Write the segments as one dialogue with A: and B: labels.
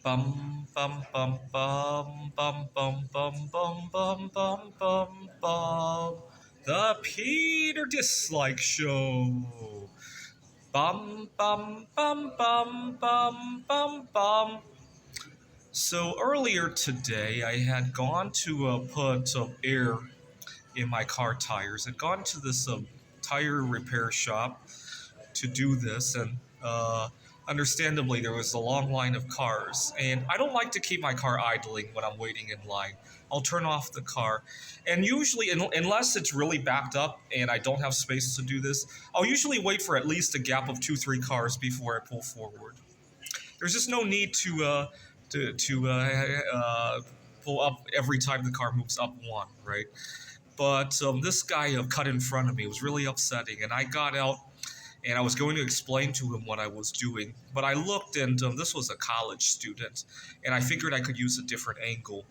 A: Bum bum bum bum bum bum bum bum bum bum bum bum. The Peter Dislike Show. Bum bum bum bum bum bum bum. So earlier today, I had gone to put some air in my car tires. I'd gone to this tire repair shop to do this, and understandably, there was a long line of cars. And I don't like to keep my car idling when I'm waiting in line. I'll turn off the car, and usually, unless it's really backed up and I don't have space to do this, I'll usually wait for at least a gap of 2-3 cars before I pull forward. There's just no need to pull up every time the car moves up one, right? But this guy cut in front of me. It was really upsetting, and I got out and I was going to explain to him what I was doing. But I looked, and this was a college student, and I figured I could use a different angle.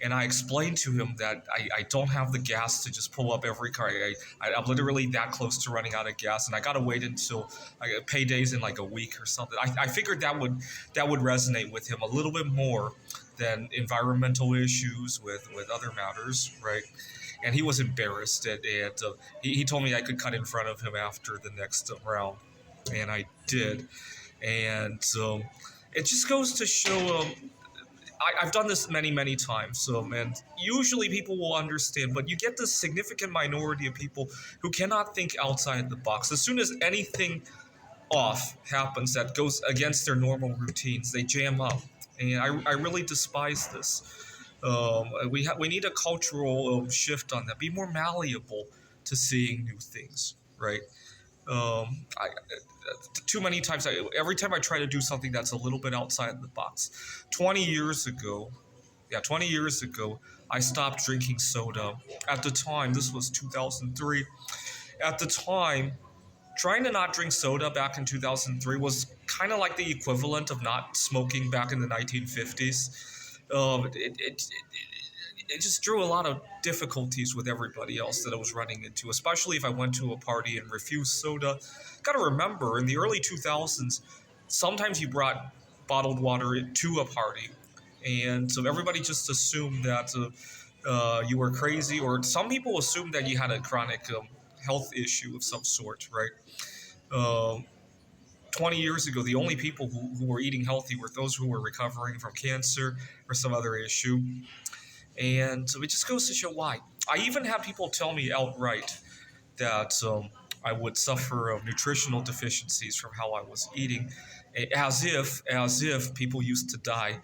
A: And I explained to him that I don't have the gas to just pull up every car. I'm literally that close to running out of gas, and I got to wait until payday's in like a week or something. I figured that would resonate with him a little bit more than environmental issues with other matters, right? And he was embarrassed, and he told me I could cut in front of him after the next round, and I did. And it just goes to show. I've done this many, many times, and usually people will understand, but you get this significant minority of people who cannot think outside the box. As soon as anything off happens that goes against their normal routines, they jam up, and I really despise this. We need a cultural shift on that. Be more malleable to seeing new things, right? Too many times, every time I try to do something that's a little bit outside the box. 20 years ago, I stopped drinking soda. At the time, this was 2003. At the time, trying to not drink soda back in 2003 was kind of like the equivalent of not smoking back in the 1950s. It just drew a lot of difficulties with everybody else that I was running into, especially if I went to a party and refused soda. Got to remember, in the early 2000s, sometimes you brought bottled water to a party, and so everybody just assumed that you were crazy, or some people assumed that you had a chronic health issue of some sort, right? Um, 20 years ago, the only people who were eating healthy were those who were recovering from cancer or some other issue. And so it just goes to show why. I even had people tell me outright that I would suffer of nutritional deficiencies from how I was eating, as if people used to die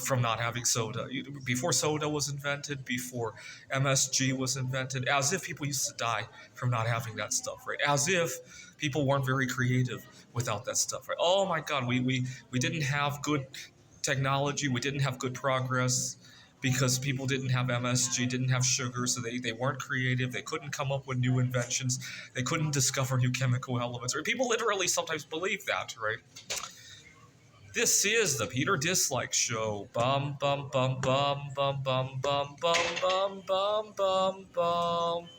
A: from not having soda. Before soda was invented, before MSG was invented, as if people used to die from not having that stuff, right? As if people weren't very creative without that stuff, right? Oh my God, we didn't have good technology, we didn't have good progress because people didn't have MSG, didn't have sugar, so they weren't creative. They couldn't come up with new inventions. They couldn't discover new chemical elements. Right? People literally sometimes believe that, right? This is the Peter Dislike Show. Bum bum bum bum bum bum bum bum bum bum bum bum.